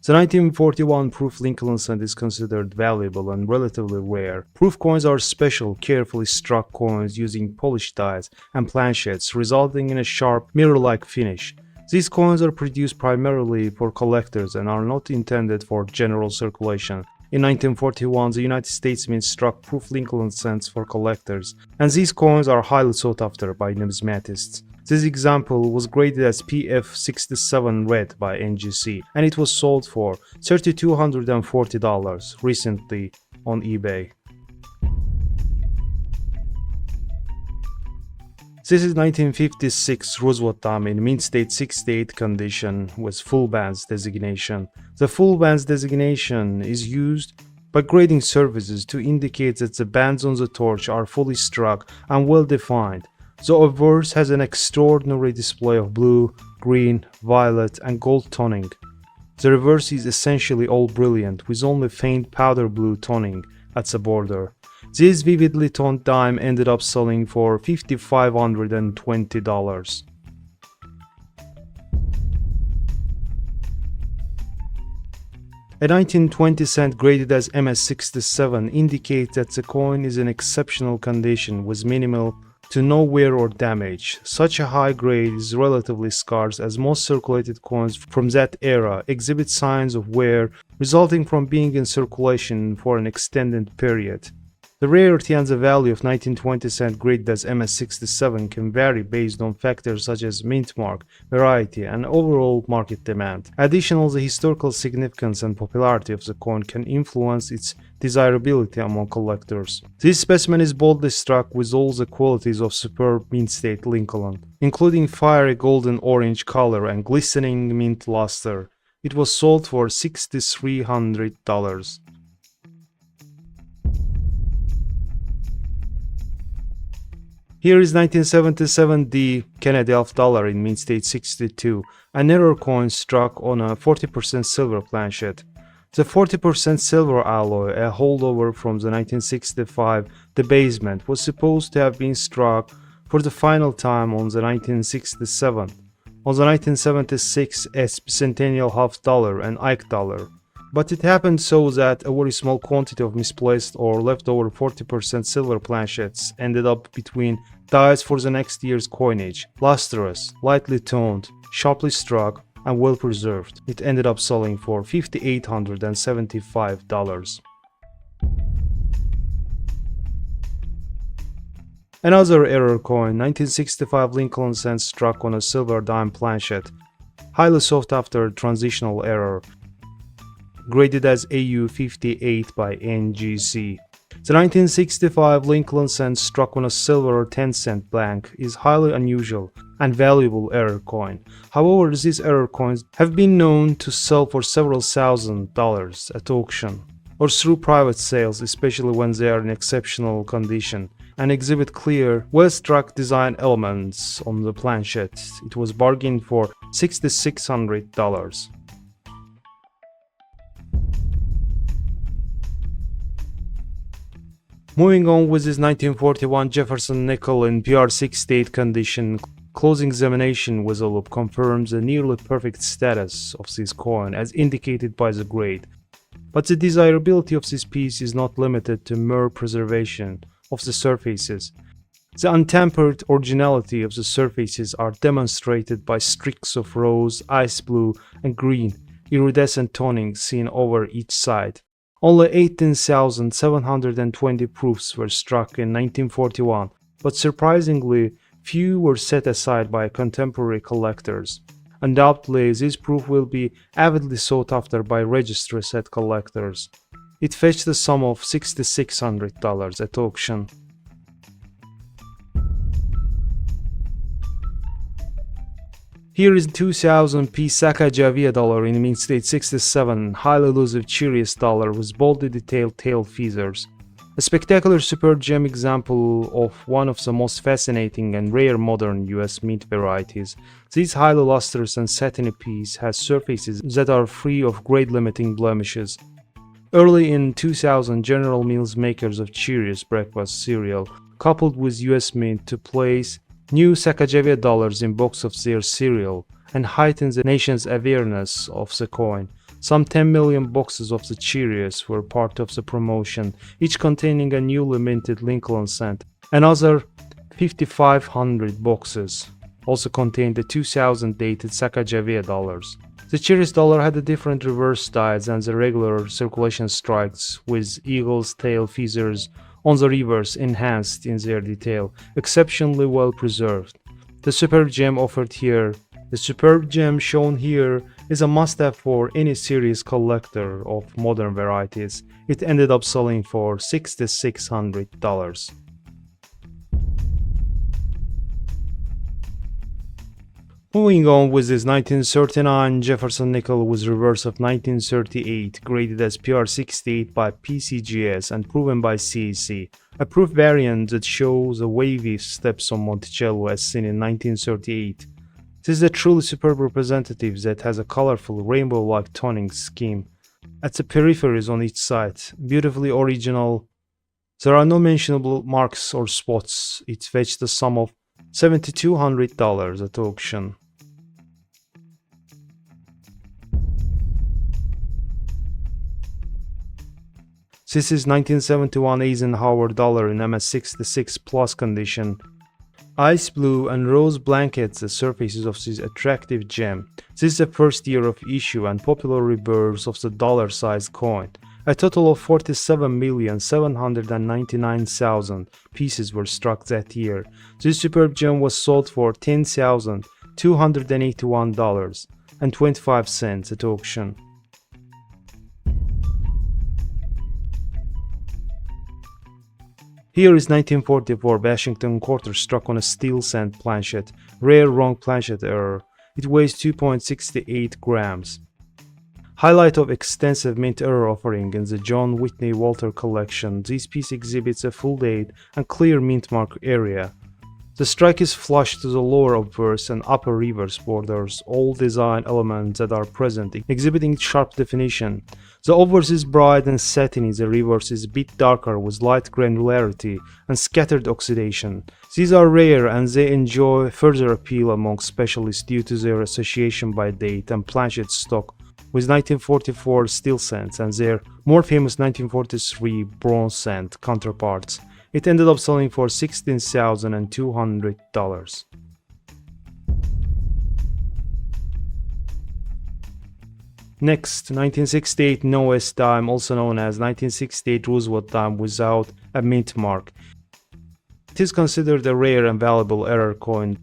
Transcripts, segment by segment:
The 1941 proof Lincoln cent is considered valuable and relatively rare. Proof coins are special, carefully struck coins using polished dies and planchets, resulting in a sharp, mirror-like finish. These coins are produced primarily for collectors and are not intended for general circulation. In 1941, the United States Mint struck proof Lincoln cents for collectors, and these coins are highly sought after by numismatists. This example was graded as PF67 red by NGC, and it was sold for $3,240 recently on eBay. This is 1956 Roosevelt dime in mint state 68 condition with full bands designation. The full bands designation is used by grading services to indicate that the bands on the torch are fully struck and well defined. The obverse has an extraordinary display of blue, green, violet, and gold toning. The reverse is essentially all brilliant with only faint powder blue toning at the border. This vividly toned dime ended up selling for $5,520. A 1920 cent graded as MS67 indicates that the coin is in exceptional condition with minimal to no wear or damage. Such a high grade is relatively scarce as most circulated coins from that era exhibit signs of wear resulting from being in circulation for an extended period. The rarity and the value of 1920 cent graded as MS67 can vary based on factors such as mint mark, variety, and overall market demand. Additionally, the historical significance and popularity of the coin can influence its desirability among collectors. This specimen is boldly struck with all the qualities of superb mint state Lincoln, including fiery golden orange color and glistening mint luster. It was sold for $6,300. Here is 1977 D Kennedy half dollar in mint state 62, an error coin struck on a 40% silver planchet. The 40% silver alloy, a holdover from the 1965 debasement, was supposed to have been struck for the final time on the 1967. On the 1976 Centennial half dollar and Ike dollar. But it happened so that a very small quantity of misplaced or leftover 40% silver planchets ended up between dies for the next year's coinage. Lustrous, lightly toned, sharply struck, and well preserved. It ended up selling for $5,875. Another error coin, 1965 Lincoln cent struck on a silver dime planchet. Highly sought after transitional error. Graded as AU58 by NGC. The 1965 Lincoln cent struck on a silver 10-cent blank is highly unusual and valuable error coin. However, these error coins have been known to sell for several $1,000s at auction or through private sales, especially when they are in exceptional condition and exhibit clear, well-struck design elements on the planchet. It was bargained for $6,600. Moving on with this 1941 Jefferson nickel in PR68 condition, closing examination with a loop confirms the nearly perfect status of this coin as indicated by the grade. But the desirability of this piece is not limited to mere preservation of the surfaces. The untampered originality of the surfaces are demonstrated by streaks of rose, ice blue, and green, iridescent toning seen over each side. Only 18,720 proofs were struck in 1941, but surprisingly few were set aside by contemporary collectors. Undoubtedly, this proof will be avidly sought after by registry set collectors. It fetched the sum of $6,600 at auction. Here is 2000 P Sacagawea dollar in mint state 67, highly elusive curious dollar with boldly detailed tail feathers. A spectacular superb gem example of one of the most fascinating and rare modern US mint varieties. This highly lustrous and satiny piece has surfaces that are free of grade-limiting blemishes. Early in 2000, General Mills, makers of Cheerios breakfast cereal, coupled with US Mint to place new Sacagawea dollars in box of their cereal and heighten the nation's awareness of the coin. Some 10 million boxes of the Cheerios were part of the promotion, each containing a newly minted Lincoln cent. Another 5,500 boxes also contained the 2000 dated Sacagawea dollars. The Cheerios dollar had a different reverse style than the regular circulation strikes, with eagle's tail feathers on the reverse enhanced in their detail, exceptionally well preserved. The superb gem offered here The superb gem shown here is a must-have for any serious collector of modern varieties. It ended up selling for $6,600. Moving on with this 1939 Jefferson nickel with reverse of 1938, graded as PR68 by PCGS and proven by CAC, a proof variant that shows the wavy steps on Monticello as seen in 1938. This is a truly superb representative that has a colorful rainbow-like toning scheme at the peripheries on each side, beautifully original. There are no mentionable marks or spots. It fetched a sum of $7,200 at auction. This is 1971 Eisenhower dollar in MS66 Plus condition. Ice blue and rose blankets the surfaces of this attractive gem. This is the first year of issue and popular rebirths of the dollar-sized coin. A total of 47,799,000 pieces were struck that year. This superb gem was sold for $10,281.25 at auction. Here is 1944 Washington quarter struck on a steel cent planchet, rare wrong planchet error. It weighs 2.68 grams. Highlight of extensive mint error offering in the John Whitney Walter collection, this piece exhibits a full date and clear mint mark area. The strike is flush to the lower obverse and upper reverse borders, all design elements that are present, exhibiting sharp definition. The obverse is bright and satiny, the reverse is a bit darker with light granularity and scattered oxidation. These are rare and they enjoy further appeal among specialists due to their association by date and planchet stock with 1944 steel cents and their more famous 1943 bronze cent counterparts. It ended up selling for $16,200. Next, 1968 NOS dime, also known as 1968 Roosevelt dime without a mint mark. It is considered a rare and valuable error coin.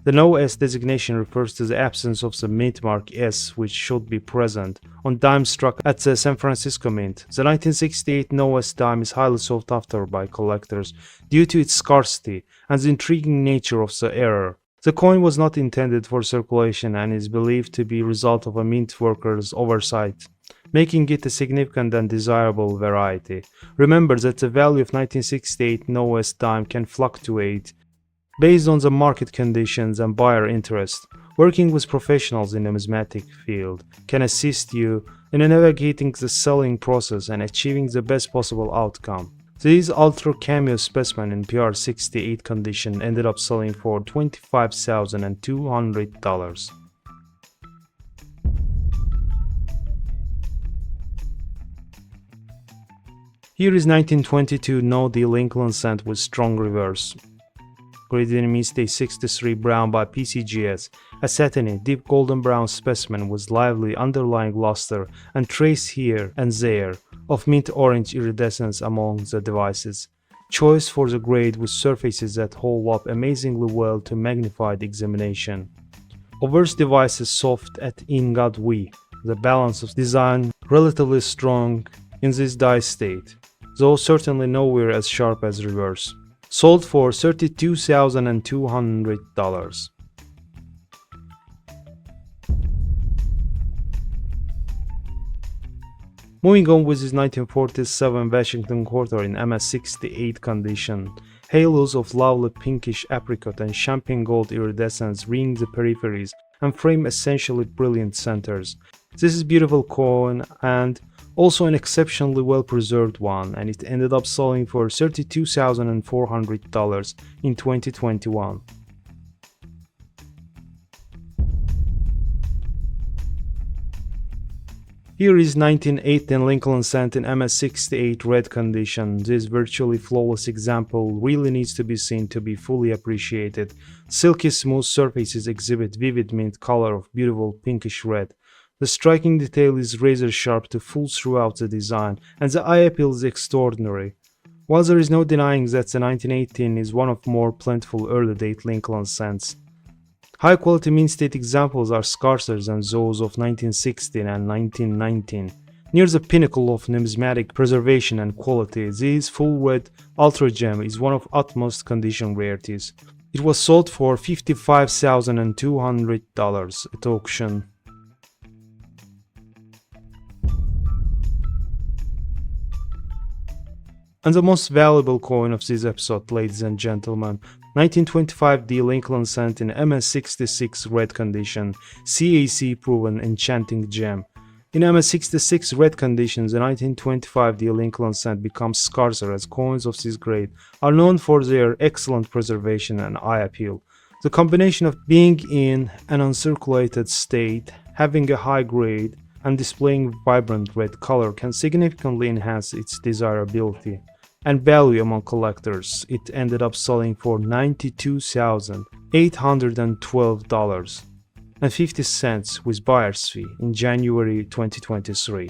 The NOS designation refers to the absence of the mint mark S, which should be present on dimes struck at the San Francisco Mint. The 1968 NOS dime is highly sought after by collectors due to its scarcity and the intriguing nature of the error. The coin was not intended for circulation and is believed to be a result of a mint worker's oversight, making it a significant and desirable variety. Remember that the value of 1968 NOS dime can fluctuate based on the market conditions and buyer interest. Working with professionals in the numismatic field can assist you in navigating the selling process and achieving the best possible outcome. This ultra cameo specimen in PR68 condition ended up selling for $25,200. Here is 1922 No D Lincoln cent with strong reverse, graded in Mistake 63 brown by PCGS, a satiny, deep golden brown specimen with lively underlying luster and trace here and there of mint orange iridescence among the devices. Choice for the grade with surfaces that hold up amazingly well to magnified examination. Obverse device is soft at in God we. The balance of design relatively strong in this die state, though certainly nowhere as sharp as reverse. Sold for $32,200. Moving on with his 1947 Washington quarter in MS68 condition. Halos of lovely pinkish apricot and champagne gold iridescence ring the peripheries and frame essentially brilliant centers. This is a beautiful coin and also an exceptionally well preserved one, and it ended up selling for $32,400 in 2021. Here is 1918 Lincoln Cent in MS68 red condition. This virtually flawless example really needs to be seen to be fully appreciated. Silky smooth surfaces exhibit vivid mint color of beautiful pinkish red. The striking detail is razor sharp to full throughout the design, and the eye appeal is extraordinary. While there is no denying that the 1918 is one of more plentiful early date Lincoln Cents, high quality mint state examples are scarcer than those of 1916 and 1919. Near the pinnacle of numismatic preservation and quality, this full red ultra gem is one of utmost condition rarities. It was sold for $55,200 at auction. And the most valuable coin of this episode, ladies and gentlemen, 1925 D Lincoln Cent in MS66 red condition, CAC proven enchanting gem. In MS66 red condition, the 1925 D Lincoln Cent becomes scarcer as coins of this grade are known for their excellent preservation and eye appeal. The combination of being in an uncirculated state, having a high grade, and displaying vibrant red color can significantly enhance its desirability and value among collectors. It ended up selling for $92,812.50 with buyer's fee in January 2023.